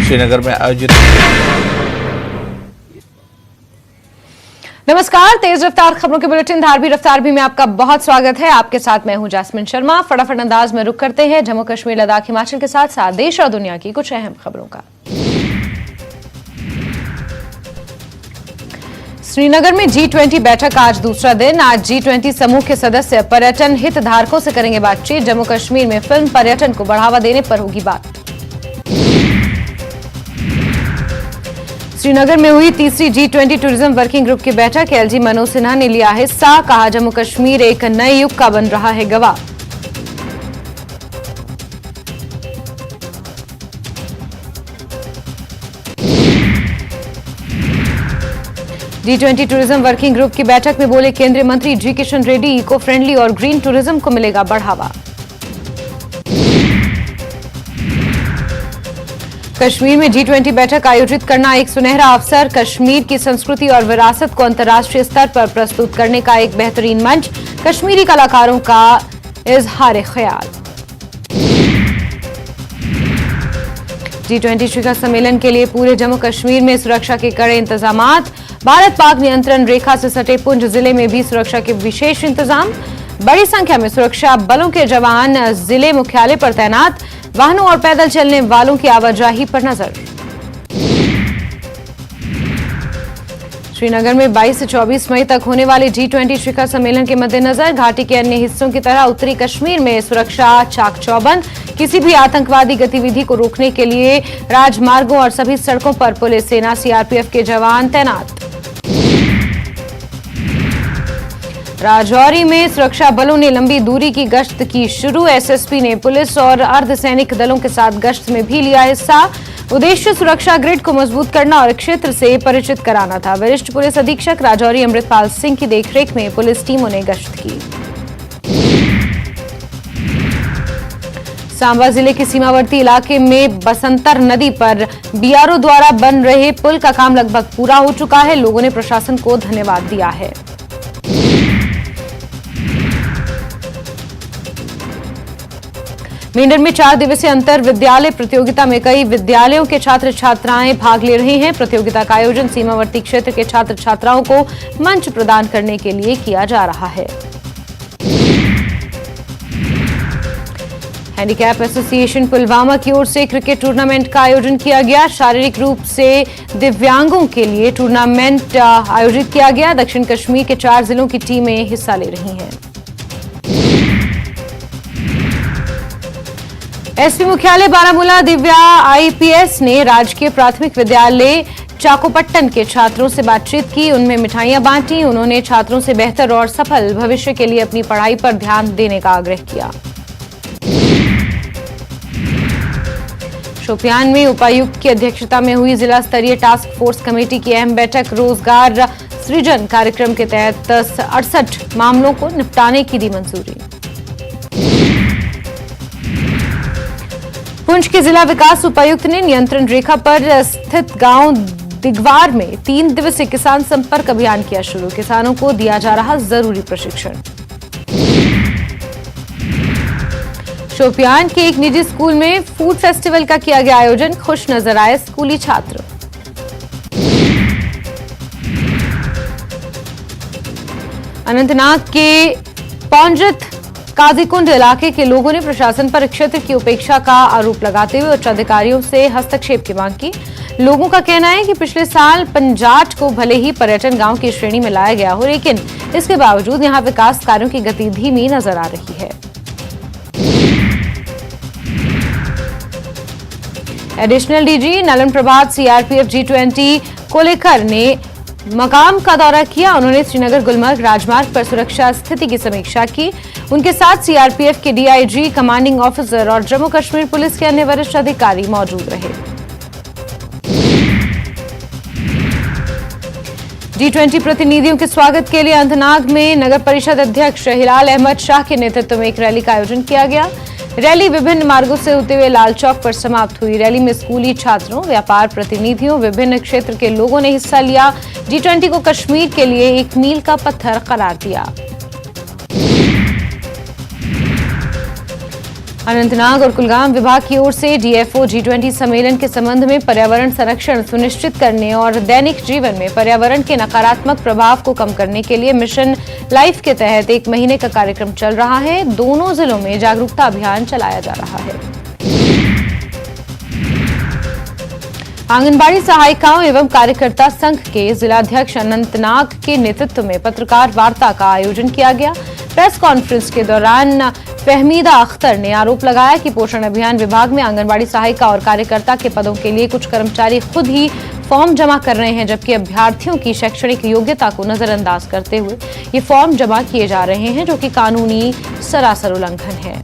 श्रीनगर में आयोजित। नमस्कार, तेज रफ्तार खबरों के बुलेटिन धारवी रफ्तार भी में आपका बहुत स्वागत है। आपके साथ मैं हूं जैस्मिन शर्मा। फटाफट अंदाज में रुक करते हैं जम्मू कश्मीर, लद्दाख, हिमाचल के साथ साथ देश और दुनिया की कुछ अहम खबरों का। श्रीनगर में G20 बैठक आज दूसरा दिन। आज G20 समूह के सदस्य पर्यटन हितधारकों से करेंगे बातचीत। जम्मू कश्मीर में फिल्म पर्यटन को बढ़ावा देने पर होगी बात। श्रीनगर में हुई तीसरी G20 टूरिज्म वर्किंग ग्रुप की बैठक। LG मनोज सिन्हा ने लिया हिस्सा। कहा, जम्मू कश्मीर एक नए युग का बन रहा है गवाह। G20 टूरिज्म वर्किंग ग्रुप की बैठक में बोले केंद्रीय मंत्री जी किशन रेड्डी, इको फ्रेंडली और ग्रीन टूरिज्म को मिलेगा बढ़ावा। कश्मीर में G20 बैठक आयोजित करना एक सुनहरा अवसर। कश्मीर की संस्कृति और विरासत को अंतर्राष्ट्रीय स्तर पर प्रस्तुत करने का एक बेहतरीन मंच। कश्मीरी कलाकारों का इजहार ख्याल। G20 शिखर सम्मेलन के लिए पूरे जम्मू कश्मीर में सुरक्षा के कड़े इंतजामात। भारत पाक नियंत्रण रेखा से सटे पुंछ जिले में भी सुरक्षा के विशेष इंतजाम। बड़ी संख्या में सुरक्षा बलों के जवान जिले मुख्यालय पर तैनात। वाहनों और पैदल चलने वालों की आवाजाही पर नजर। श्रीनगर में 22 से 24 मई तक होने वाले G20 शिखर सम्मेलन के मद्देनजर घाटी के अन्य हिस्सों की तरह उत्तरी कश्मीर में सुरक्षा चाक चौबंद। किसी भी आतंकवादी गतिविधि को रोकने के लिए राजमार्गों और सभी सड़कों पर पुलिस, सेना, CRPF के जवान तैनात। राजौरी में सुरक्षा बलों ने लंबी दूरी की गश्त की शुरू। SSP ने पुलिस और अर्धसैनिक दलों के साथ गश्त में भी लिया हिस्सा। उद्देश्य सुरक्षा ग्रिड को मजबूत करना और क्षेत्र से परिचित कराना था। वरिष्ठ पुलिस अधीक्षक राजौरी अमृतपाल सिंह की देखरेख में पुलिस टीमों ने गश्त की। सांबा जिले के सीमावर्ती इलाके में बसंतर नदी पर BRO द्वारा बन रहे पुल का काम लगभग पूरा हो चुका है। लोगों ने प्रशासन को धन्यवाद दिया है। मेंढर में 4 दिवसीय अंतर विद्यालय प्रतियोगिता में कई विद्यालयों के छात्र छात्राएं भाग ले रहे हैं। प्रतियोगिता का आयोजन सीमावर्ती क्षेत्र के छात्र छात्राओं को मंच प्रदान करने के लिए किया जा रहा है। हैंडीकैप एसोसिएशन पुलवामा की ओर से क्रिकेट टूर्नामेंट का आयोजन किया गया। शारीरिक रूप से दिव्यांगों के लिए टूर्नामेंट आयोजित किया गया। दक्षिण कश्मीर के 4 जिलों की टीमें हिस्सा ले रही हैं। एसपी मुख्यालय बारामूला दिव्या IPS ने राजकीय प्राथमिक विद्यालय चाकोपट्टन के छात्रों से बातचीत की। उनमें मिठाइयां बांटी। उन्होंने छात्रों से बेहतर और सफल भविष्य के लिए अपनी पढ़ाई पर ध्यान देने का आग्रह किया। शोपियान में उपायुक्त की अध्यक्षता में हुई जिला स्तरीय टास्क फोर्स कमेटी की अहम बैठक। रोजगार सृजन कार्यक्रम के तहत 68 मामलों को निपटाने की दी मंजूरी। पुंछ के जिला विकास उपायुक्त ने नियंत्रण रेखा पर स्थित गांव दिगवार में 3 दिवसीय किसान संपर्क अभियान किया शुरू। किसानों को दिया जा रहा जरूरी प्रशिक्षण। शोपियान के एक निजी स्कूल में फूड फेस्टिवल का किया गया आयोजन। खुश नजर आए स्कूली छात्र। अनंतनाग के पौंजत काजीकुंड इलाके के लोगों ने प्रशासन पर क्षेत्र की उपेक्षा का आरोप लगाते हुए उच्च अधिकारियों से हस्तक्षेप की मांग की। लोगों का कहना है कि पिछले साल पंजाट को भले ही पर्यटन गांव की श्रेणी में लाया गया हो, लेकिन इसके बावजूद यहां विकास कार्यों की गति धीमी नजर आ रही है। एडिशनल DG नलन प्रभात CRPF G20 को लेकर ने मकाम का दौरा किया। उन्होंने श्रीनगर गुलमर्ग राजमार्ग पर सुरक्षा स्थिति की समीक्षा की। उनके साथ CRPF के DIG, कमांडिंग ऑफिसर और जम्मू कश्मीर पुलिस के अन्य वरिष्ठ अधिकारी मौजूद रहे। G20 प्रतिनिधियों के स्वागत के लिए अनंतनाग में नगर परिषद अध्यक्ष हिलाल अहमद शाह के नेतृत्व में एक रैली का आयोजन किया गया। रैली विभिन्न मार्गों से होते हुए लाल चौक पर समाप्त हुई। रैली में स्कूली छात्रों, व्यापार प्रतिनिधियों, विभिन्न क्षेत्र के लोगों ने हिस्सा लिया। G20 को कश्मीर के लिए एक मील का पत्थर करार दिया। अनंतनाग और कुलगाम विभाग की ओर से डीएफओ G20 सम्मेलन के संबंध में पर्यावरण संरक्षण सुनिश्चित करने और दैनिक जीवन में पर्यावरण के नकारात्मक प्रभाव को कम करने के लिए मिशन लाइफ के तहत 1 महीने का कार्यक्रम चल रहा है। दोनों जिलों में जागरूकता अभियान चलाया जा रहा है। आंगनबाड़ी सहायिकाओं एवं कार्यकर्ता संघ के जिलाध्यक्ष अनंतनाग के नेतृत्व में पत्रकार वार्ता का आयोजन किया गया। प्रेस कॉन्फ्रेंस के दौरान फहमीदा अख्तर ने आरोप लगाया कि पोषण अभियान विभाग में आंगनबाड़ी सहायिका और कार्यकर्ता के पदों के लिए कुछ कर्मचारी खुद ही फॉर्म जमा कर रहे हैं, जबकि अभ्यर्थियों की शैक्षणिक योग्यता को नजरअंदाज करते हुए ये फॉर्म जमा किए जा रहे हैं, जो कि कानूनी सरासर उल्लंघन है।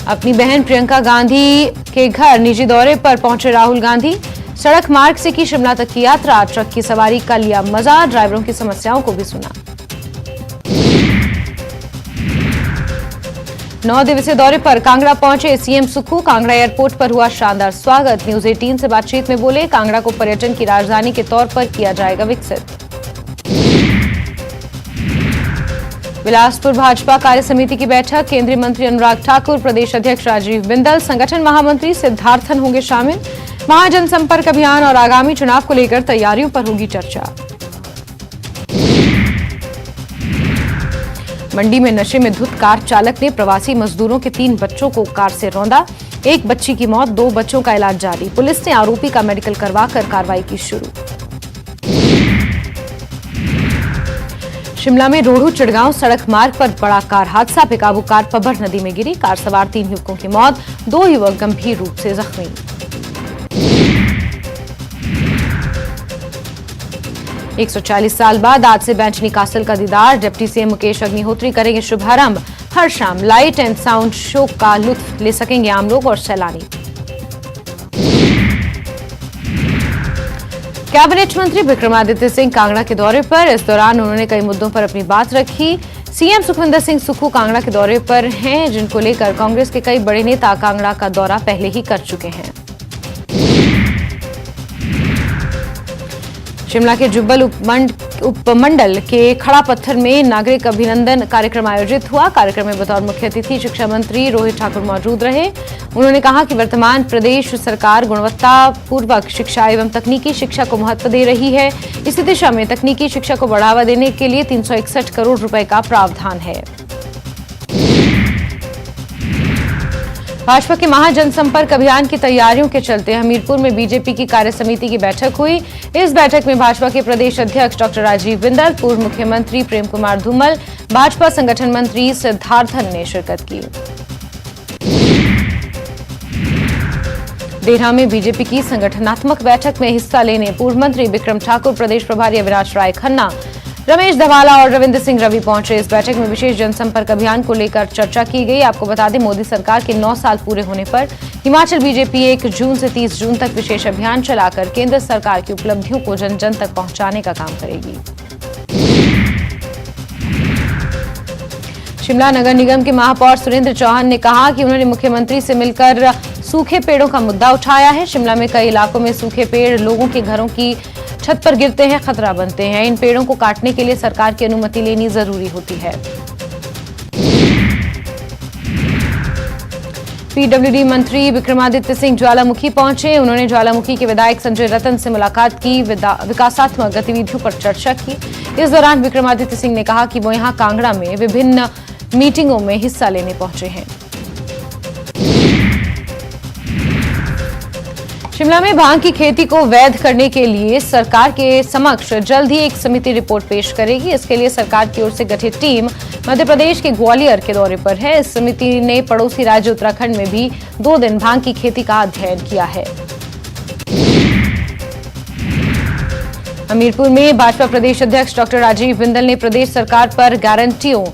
अपनी बहन प्रियंका गांधी के घर निजी दौरे पर पहुंचे राहुल गांधी। सड़क मार्ग से की शिमला तक की यात्रा, ट्रक की सवारी का लिया मजा, ड्राइवरों की समस्याओं को भी सुना। 9 दिवसीय दौरे पर कांगड़ा पहुंचे सीएम सुक्खू। कांगड़ा एयरपोर्ट पर हुआ शानदार स्वागत। न्यूज 18 से बातचीत में बोले, कांगड़ा को पर्यटन की राजधानी के तौर पर किया जाएगा विकसित। बिलासपुर भाजपा कार्य समिति की बैठक, केंद्रीय मंत्री अनुराग ठाकुर, प्रदेश अध्यक्ष राजीव बिंदल, संगठन महामंत्री सिद्धार्थन होंगे शामिल। महाजनसंपर्क अभियान और आगामी चुनाव को लेकर तैयारियों पर होगी चर्चा। मंडी में नशे में धुत कार चालक ने प्रवासी मजदूरों के 3 बच्चों को कार से रौंदा। 1 बच्ची की मौत, 2 बच्चों का इलाज जारी। पुलिस ने आरोपी का मेडिकल करवाकर कार्रवाई की शुरू। शिमला में रोहडू चिड़गांव सड़क मार्ग पर बड़ा कार हादसा, बेकाबू कार पब्बर नदी में गिरी। कार सवार 3 युवकों की मौत, 2 युवक गंभीर रूप से जख्मी। एक 140 साल बाद आज से बैंचनी कासल का दीदार, डिप्टी सीएम मुकेश अग्निहोत्री करेंगे शुभारंभ। हर शाम लाइट एंड साउंड शो का लुत्फ ले सकेंगे आम लोग और सैलानी। कैबिनेट मंत्री विक्रमादित्य सिंह कांगड़ा के दौरे पर, इस दौरान उन्होंने कई मुद्दों पर अपनी बात रखी। सीएम सुखविंदर सिंह सुक्खू कांगड़ा के दौरे पर हैं, जिनको लेकर कांग्रेस के कई बड़े नेता कांगड़ा का दौरा पहले ही कर चुके हैं। शिमला के जुब्बल उपमंडल के खड़ा पत्थर में नागरिक अभिनंदन कार्यक्रम आयोजित हुआ। कार्यक्रम में बतौर मुख्य अतिथि शिक्षा मंत्री रोहित ठाकुर मौजूद रहे। उन्होंने कहा कि वर्तमान प्रदेश सरकार गुणवत्तापूर्वक शिक्षा एवं तकनीकी शिक्षा को महत्व दे रही है। इसी दिशा में तकनीकी शिक्षा को बढ़ावा देने के लिए 361 करोड़ रुपए का प्रावधान है। भाजपा के महाजनसंपर्क अभियान की तैयारियों के चलते हमीरपुर में बीजेपी की कार्य समिति की बैठक हुई। इस बैठक में भाजपा के प्रदेश अध्यक्ष डॉक्टर राजीव बिंदल, पूर्व मुख्यमंत्री प्रेम कुमार धूमल, भाजपा संगठन मंत्री सिद्धार्थन ने शिरकत की। देहरा में बीजेपी की संगठनात्मक बैठक में हिस्सा लेने पूर्व मंत्री बिक्रम ठाकुर, प्रदेश प्रभारी अविनाश राय खन्ना, रमेश धवाला और रविंद्र सिंह रवि पहुंचे। इस बैठक में विशेष जनसंपर्क अभियान को लेकर चर्चा की गई। आपको बता दें, मोदी सरकार के 9 साल पूरे होने पर हिमाचल बीजेपी 1 जून से 30 जून तक विशेष अभियान चलाकर केंद्र सरकार की उपलब्धियों को जन जन तक पहुंचाने का काम करेगी। शिमला नगर निगम के महापौर सुरेंद्र चौहान ने कहा कि उन्होंने मुख्यमंत्री से मिलकर सूखे पेड़ों का मुद्दा उठाया है। शिमला में कई इलाकों में सूखे पेड़ लोगों के घरों की छत पर गिरते हैं, खतरा बनते हैं। इन पेड़ों को काटने के लिए सरकार की अनुमति लेनी जरूरी होती है। पीडब्ल्यूडी मंत्री विक्रमादित्य सिंह ज्वालामुखी पहुंचे। उन्होंने ज्वालामुखी के विधायक संजय रतन से मुलाकात की, विकासात्मक गतिविधियों पर चर्चा की। इस दौरान विक्रमादित्य सिंह ने कहा कि वो यहां कांगड़ा में विभिन्न मीटिंगों में हिस्सा लेने पहुंचे हैं। शिमला में भांग की खेती को वैध करने के लिए सरकार के समक्ष जल्द ही एक समिति रिपोर्ट पेश करेगी। इसके लिए सरकार की ओर से गठित टीम मध्य प्रदेश के ग्वालियर के दौरे पर है। इस समिति ने पड़ोसी राज्य उत्तराखंड में भी 2 दिन भांग की खेती का अध्ययन किया है। हमीरपुर में भाजपा प्रदेश अध्यक्ष डॉक्टर राजीव बिंदल ने प्रदेश सरकार पर गारंटियों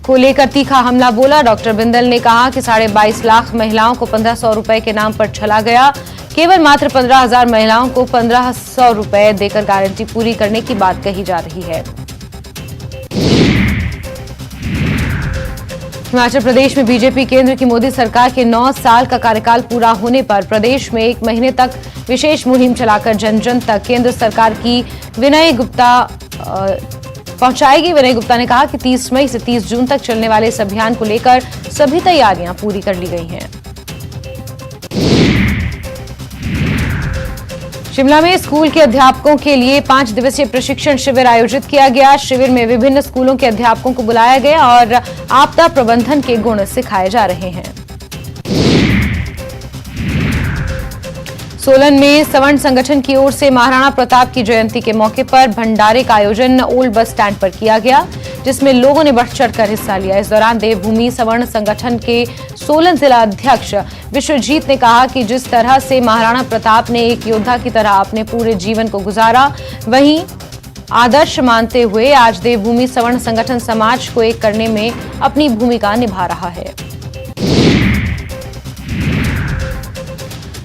को लेकर तीखा हमला बोला। डॉक्टर बिंदल ने कहा कि 22.5 लाख महिलाओं को 1500 रुपए के नाम पर छला गया। केवल मात्र 15,000 महिलाओं को 1500 रुपए देकर गारंटी पूरी करने की बात कही जा रही है। हिमाचल प्रदेश में बीजेपी केंद्र की मोदी सरकार के 9 साल का कार्यकाल पूरा होने पर प्रदेश में 1 महीने तक विशेष मुहिम चलाकर जन जन तक केंद्र सरकार की विनय गुप्ता पहुंचाएगी। विनय गुप्ता ने कहा कि 30 मई से 30 जून तक चलने वाले इस अभियान को लेकर सभी तैयारियां पूरी कर ली गई हैं। शिमला में स्कूल के अध्यापकों के लिए 5 दिवसीय प्रशिक्षण शिविर आयोजित किया गया। शिविर में विभिन्न स्कूलों के अध्यापकों को बुलाया गया और आपदा प्रबंधन के गुण सिखाए जा रहे हैं। सोलन में सवर्ण संगठन की ओर से महाराणा प्रताप की जयंती के मौके पर भंडारे का आयोजन ओल्ड बस स्टैंड पर किया गया, जिसमें लोगों ने बढ़ चढ़कर हिस्सा लिया। इस दौरान देवभूमि सवर्ण संगठन के सोलन जिला अध्यक्ष विश्वजीत ने कहा कि जिस तरह से महाराणा प्रताप ने एक योद्धा की तरह अपने पूरे जीवन को गुजारा, वहीं आदर्श मानते हुए आज देवभूमि सवर्ण संगठन समाज को एक करने में अपनी भूमिका निभा रहा है।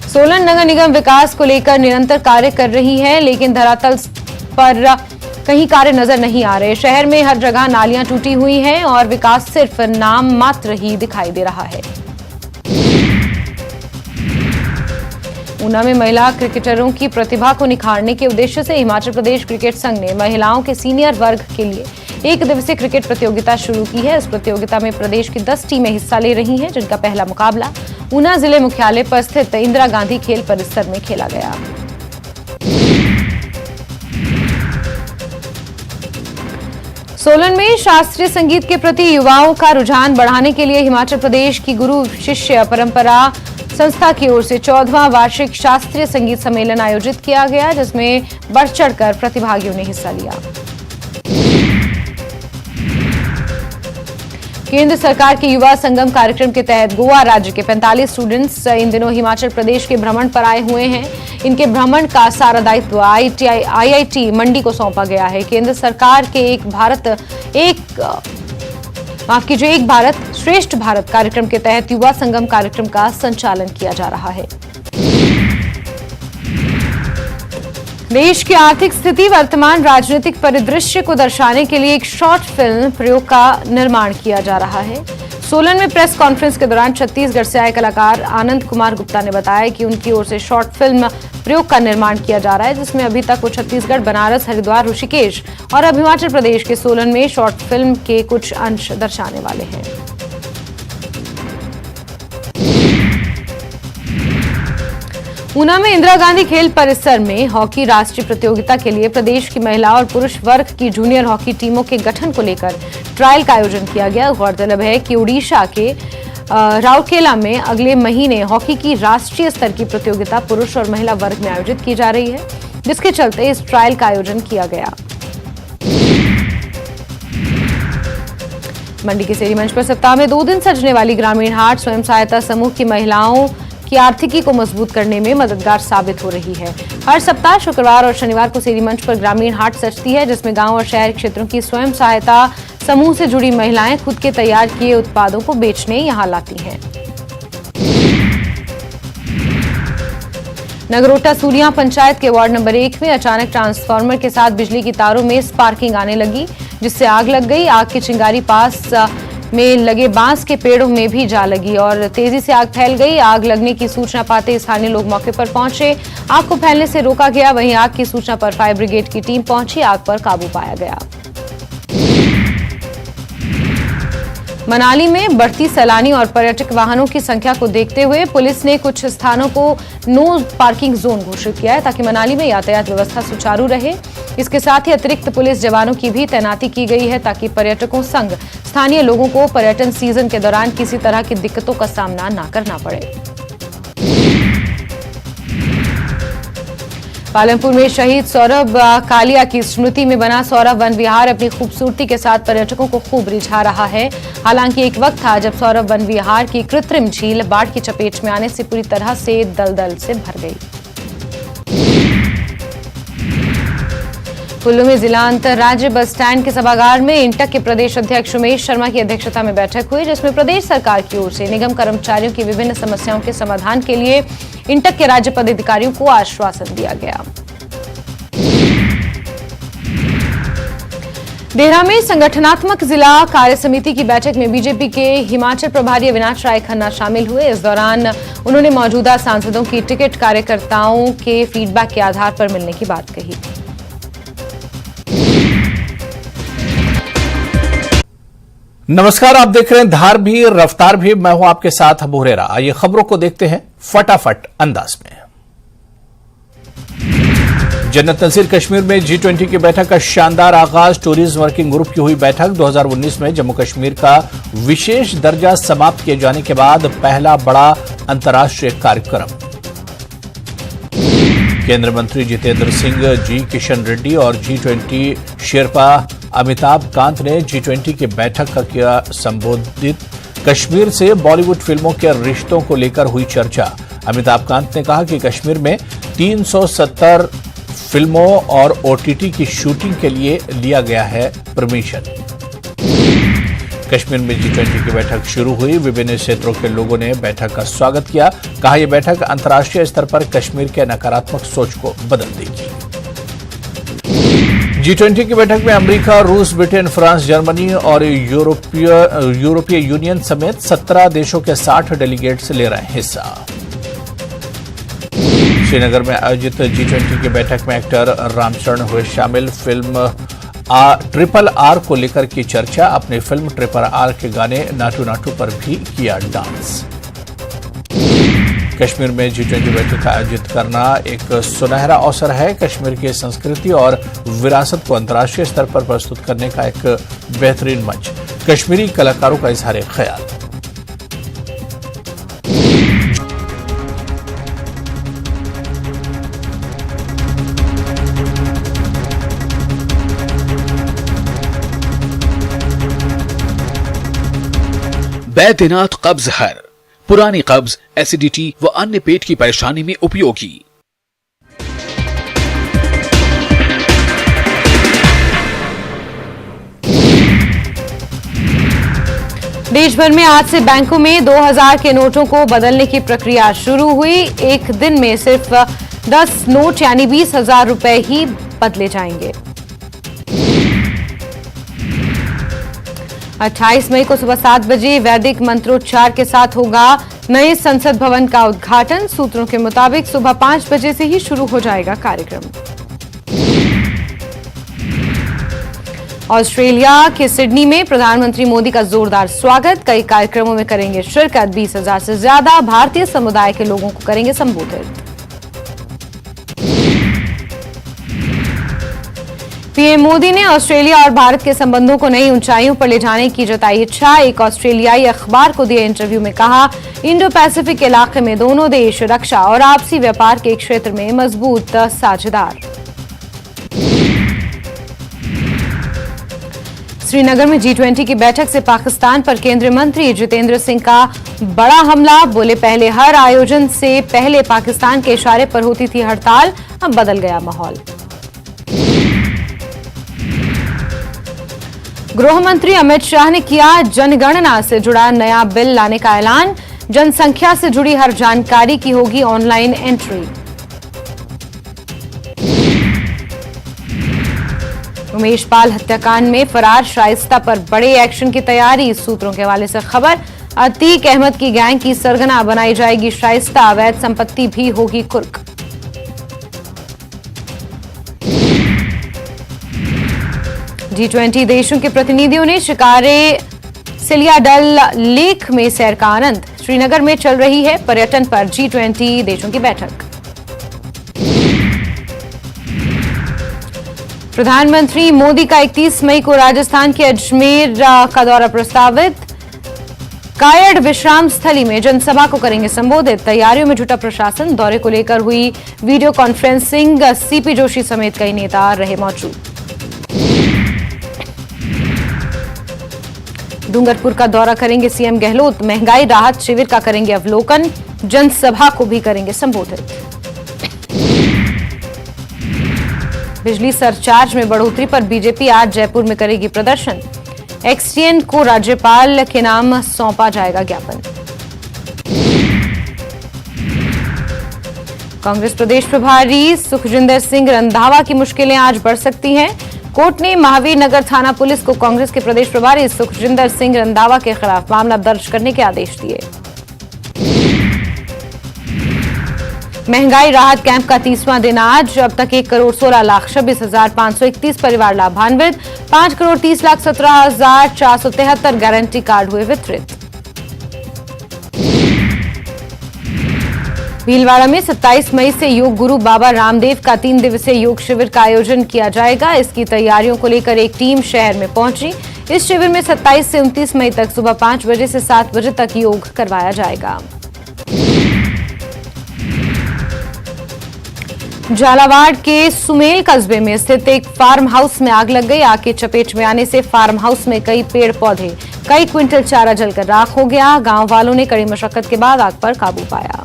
सोलन नगर निगम विकास को लेकर निरंतर कार्य कर रही है, लेकिन धरातल पर कहीं कार्य नजर नहीं आ रहे। शहर में हर जगह नालियां टूटी हुई हैं और विकास सिर्फ नाम मात्र ही दिखाई दे रहा है। ऊना में महिला क्रिकेटरों की प्रतिभा को निखारने के उद्देश्य से हिमाचल प्रदेश क्रिकेट संघ ने महिलाओं के सीनियर वर्ग के लिए 1 दिवसीय क्रिकेट प्रतियोगिता शुरू की है। इस प्रतियोगिता में प्रदेश की 10 टीमें हिस्सा ले रही हैं, जिनका पहला मुकाबला ऊना जिले मुख्यालय पर स्थित इंदिरा गांधी खेल परिसर में खेला गया। सोलन में शास्त्रीय संगीत के प्रति युवाओं का रुझान बढ़ाने के लिए हिमाचल प्रदेश की गुरु शिष्य परंपरा संस्था की ओर से 14वां वार्षिक शास्त्रीय संगीत सम्मेलन आयोजित किया गया, जिसमें बढ़ चढ़कर प्रतिभागियों ने हिस्सा लिया। केंद्र सरकार के युवा संगम कार्यक्रम के तहत गोवा राज्य के 45 स्टूडेंट्स इन दिनों हिमाचल प्रदेश के भ्रमण पर आए हुए हैं। इनके भ्रमण का सारा दायित्व आईआईटी मंडी को सौंपा गया है। केंद्र सरकार के एक भारत श्रेष्ठ भारत कार्यक्रम के तहत युवा संगम कार्यक्रम का संचालन किया जा रहा है। देश की आर्थिक स्थिति, वर्तमान राजनीतिक परिदृश्य को दर्शाने के लिए एक शॉर्ट फिल्म प्रयोग का निर्माण किया जा रहा है। सोलन में प्रेस कॉन्फ्रेंस के दौरान छत्तीसगढ़ से आए कलाकार आनंद कुमार गुप्ता ने बताया कि उनकी ओर से शॉर्ट फिल्म प्रयोग का निर्माण किया जा रहा है, जिसमें अभी तक वो छत्तीसगढ़, बनारस, हरिद्वार, ऋषिकेश और अब हिमाचल प्रदेश के सोलन में शॉर्ट फिल्म के कुछ अंश दर्शाने वाले हैं। ऊना में इंदिरा गांधी खेल परिसर में हॉकी राष्ट्रीय प्रतियोगिता के लिए प्रदेश की महिला और पुरुष वर्ग की जूनियर हॉकी टीमों के गठन को लेकर ट्रायल का आयोजन किया गया। गौरतलब है कि उड़ीसा के राउरकेला में अगले महीने हॉकी की राष्ट्रीय स्तर की प्रतियोगिता पुरुष और महिला वर्ग में आयोजित की जा रही है, जिसके चलते इस ट्रायल का आयोजन किया गया। मंडी के सेरी मंच पर सप्ताह में 2 दिन सजने वाली ग्रामीण हाट स्वयं सहायता समूह की महिलाओं की आर्थिकी को मजबूत करने में मददगार साबित हो रही है। हर सप्ताह शुक्रवार और शनिवार को सेरी मंच पर ग्रामीण हाट सजती है, जिसमें गांव और शहरी क्षेत्रों की स्वयं सहायता समूह से जुड़ी महिलाएं खुद के तैयार किए उत्पादों को बेचने यहां लाती हैं। नगरोटा सूलियां पंचायत के वार्ड नंबर 1 में अचानक ट्रांसफार्मर के साथ बिजली की तारों में स्पार्किंग आने लगी, जिससे आग लग गई। आग की चिंगारी पास में लगे बांस के पेड़ों में भी जा लगी और तेजी से आग फैल गई। आग लगने की सूचना पाते स्थानीय लोग मौके पर पहुंचे। आग को फैलने से रोका गया। वहीं आग की सूचना पर फायर ब्रिगेड की टीम पहुंची। आग पर काबू पाया गया। मनाली में बढ़ती सैलानी और पर्यटक वाहनों की संख्या को देखते हुए पुलिस ने कुछ स्थानों को नो पार्किंग जोन घोषित किया है, ताकि मनाली में यातायात व्यवस्था सुचारू रहे। इसके साथ ही अतिरिक्त पुलिस जवानों की भी तैनाती की गई है, ताकि पर्यटकों संग स्थानीय लोगों को पर्यटन सीजन के दौरान किसी तरह की दिक्कतों का सामना न करना पड़े। पालमपुर में शहीद सौरभ कालिया की स्मृति में बना सौरभ वन विहार अपनी खूबसूरती के साथ पर्यटकों को खूब रिझा रहा है। हालांकि एक वक्त था जब सौरभ वन विहार की कृत्रिम झील बाढ़ की चपेट में आने से पूरी तरह से दलदल से भर गई। कुल्लू में जिला अंतरराज्य बस स्टैंड के सभागार में इंटक के प्रदेश अध्यक्ष उमेश शर्मा की अध्यक्षता में बैठक हुई, जिसमें प्रदेश सरकार की ओर से निगम कर्मचारियों की विभिन्न समस्याओं के समाधान के लिए इंटक के राज्य पदाधिकारियों को आश्वासन दिया गया। देहरा में संगठनात्मक जिला कार्य समिति की बैठक में बीजेपी के हिमाचल प्रभारी अविनाश राय खन्ना शामिल हुए। इस दौरान उन्होंने मौजूदा सांसदों की टिकट कार्यकर्ताओं के फीडबैक के आधार पर मिलने की बात कही। नमस्कार, आप देख रहे हैं धार भी रफ्तार भी। मैं हूं आपके साथ अबू हुरैरा। आइए खबरों को देखते हैं फटाफट अंदाज में। जन्नत नज़ीर कश्मीर में G20 की बैठक का शानदार आगाज। टूरिज्म वर्किंग ग्रुप की हुई बैठक। 2019 में जम्मू कश्मीर का विशेष दर्जा समाप्त किए जाने के बाद पहला बड़ा अंतर्राष्ट्रीय कार्यक्रम। केंद्रीय मंत्री जितेंद्र सिंह, जी किशन रेड्डी और G20 शेरपा अमिताभ कांत ने G20 की बैठक का किया संबोधित। कश्मीर से बॉलीवुड फिल्मों के रिश्तों को लेकर हुई चर्चा। अमिताभ कांत ने कहा कि कश्मीर में 370 फिल्मों और OTT की शूटिंग के लिए लिया गया है परमिशन। कश्मीर में G20 की बैठक शुरू हुई। विभिन्न क्षेत्रों के लोगों ने बैठक का स्वागत किया। कहा यह बैठक अंतर्राष्ट्रीय स्तर पर कश्मीर के नकारात्मक सोच को बदल देगी। G20 की बैठक में अमेरिका, रूस, ब्रिटेन, फ्रांस, जर्मनी और यूरोपीय यूनियन समेत 17 देशों के 60 डेलीगेट्स ले रहे हैं हिस्सा। श्रीनगर में आयोजित G20 की बैठक में एक्टर रामचरण हुए शामिल। फिल्म RRR को लेकर की चर्चा। अपनी फिल्म RRR के गाने नाटू नाटू पर भी किया डांस। कश्मीर में G20 बैठक आयोजित करना एक सुनहरा अवसर है। कश्मीर की संस्कृति और विरासत को अंतर्राष्ट्रीय स्तर पर प्रस्तुत करने का एक बेहतरीन मंच। कश्मीरी कलाकारों का इजहार ख्याल। बैद्यनाथ कब्ज हर, पुरानी कब्ज, एसिडिटी व अन्य पेट की परेशानी में उपयोगी। देश भर में आज से बैंकों में 2000 के नोटों को बदलने की प्रक्रिया शुरू हुई। एक दिन में सिर्फ 10 नोट यानी 20,000 रुपए ही बदले जाएंगे। 28 मई को सुबह 7 बजे वैदिक मंत्रोच्चार के साथ होगा नए संसद भवन का उद्घाटन। सूत्रों के मुताबिक सुबह 5 बजे से ही शुरू हो जाएगा कार्यक्रम। ऑस्ट्रेलिया के सिडनी में प्रधानमंत्री मोदी का जोरदार स्वागत। कई कार्यक्रमों में करेंगे शिरकत। 20,000 से ज्यादा भारतीय समुदाय के लोगों को करेंगे संबोधित। पीएम मोदी ने ऑस्ट्रेलिया और भारत के संबंधों को नई ऊंचाइयों पर ले जाने की जताई इच्छा। एक ऑस्ट्रेलियाई अखबार को दिए इंटरव्यू में कहा, इंडो पैसिफिक इलाके में दोनों देश रक्षा और आपसी व्यापार के क्षेत्र में मजबूत साझेदार। श्रीनगर में G20 की बैठक से पाकिस्तान पर केंद्रीय मंत्री जितेंद्र सिंह का बड़ा हमला। बोले, पहले हर आयोजन से पहले पाकिस्तान के इशारे पर होती थी हड़ताल, अब बदल गया माहौल। गृह मंत्री अमित शाह ने किया जनगणना से जुड़ा नया बिल लाने का ऐलान। जनसंख्या से जुड़ी हर जानकारी की होगी ऑनलाइन एंट्री। उमेश पाल हत्याकांड में फरार शाइस्ता पर बड़े एक्शन की तैयारी। सूत्रों के हवाले से खबर, अतीक अहमद की गैंग की सरगना बनाई जाएगी शाइस्ता। अवैध संपत्ति भी होगी कुर्क। G20 देशों के प्रतिनिधियों ने शिकारे सिलियाडल लेक में सैर का आनंद। श्रीनगर में चल रही है पर्यटन पर G20 देशों की बैठक। प्रधानमंत्री मोदी का 31 मई को राजस्थान के अजमेर का दौरा प्रस्तावित। कायड़ विश्राम स्थली में जनसभा को करेंगे संबोधित। तैयारियों में जुटा प्रशासन। दौरे को लेकर हुई वीडियो कॉन्फ्रेंसिंग। सीपी जोशी समेत कई नेता रहे मौजूद। डूंगरपुर का दौरा करेंगे सीएम गहलोत। महंगाई राहत शिविर का करेंगे अवलोकन। जनसभा को भी करेंगे संबोधित। बिजली सरचार्ज में बढ़ोतरी पर बीजेपी आज जयपुर में करेगी प्रदर्शन। एक्सटीएन को राज्यपाल के नाम सौंपा जाएगा ज्ञापन। कांग्रेस प्रदेश प्रभारी सुखजिंदर सिंह रंधावा की मुश्किलें आज बढ़ सकती हैं। कोर्ट ने महावीर नगर थाना पुलिस को कांग्रेस के प्रदेश प्रभारी सुखजिंदर सिंह रंधावा के खिलाफ मामला दर्ज करने के आदेश दिए। महंगाई राहत कैंप का 30वां दिन आज। अब तक 1,16,26,531 परिवार लाभान्वित, 5,30,17,473 गारंटी कार्ड हुए वितरित। भीलवाड़ा में 27 मई से योग गुरु बाबा रामदेव का 3 दिवसीय योग शिविर का आयोजन किया जाएगा। इसकी तैयारियों को लेकर एक टीम शहर में पहुंची। इस शिविर में 27 से 29 मई तक सुबह 5 बजे से 7 बजे तक योग करवाया जाएगा। झालावाड़ के सुमेल कस्बे में स्थित एक फार्म हाउस में आग लग गई। आग की चपेट में आने से फार्म हाउस में कई पेड़ पौधे, कई क्विंटल चारा जलकर राख हो गया। गांव वालों ने कड़ी मशक्कत के बाद आग पर काबू पाया।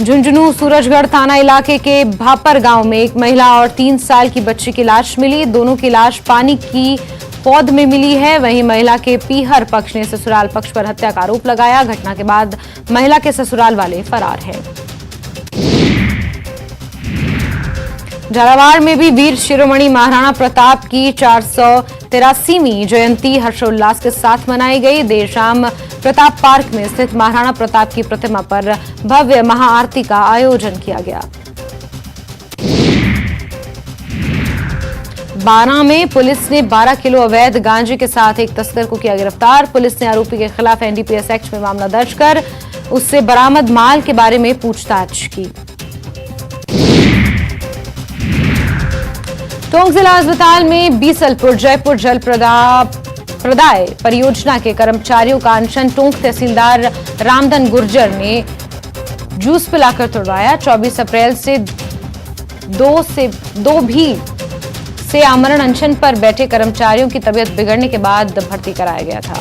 झुंझुनू सूरजगढ़ थाना इलाके के भापर गांव में एक महिला और 3 साल की बच्ची की लाश मिली। दोनों की लाश पानी की पौध में मिली है। वहीं महिला के पीहर पक्ष ने ससुराल पक्ष पर हत्या का आरोप लगाया। घटना के बाद महिला के ससुराल वाले फरार हैं। झालावाड़ में भी वीर शिरोमणि महाराणा प्रताप की 483वीं जयंती हर्षोल्लास के साथ मनाई गई। देर शाम प्रताप पार्क में स्थित महाराणा प्रताप की प्रतिमा पर भव्य महाआरती का आयोजन किया गया। बारां में पुलिस ने 12 किलो अवैध गांजे के साथ एक तस्कर को किया गिरफ्तार। पुलिस ने आरोपी के खिलाफ एनडीपीएस एक्ट में मामला दर्ज कर उससे बरामद माल के बारे में पूछताछ की। टोंक जिला अस्पताल में बीसलपुर जयपुर जल प्रदाय परियोजना के कर्मचारियों का अनशन टोंक तहसीलदार रामधन गुर्जर ने जूस पिलाकर तोड़वाया। 24 अप्रैल से 2 भी से आमरण अनशन पर बैठे कर्मचारियों की तबीयत बिगड़ने के बाद भर्ती कराया गया था।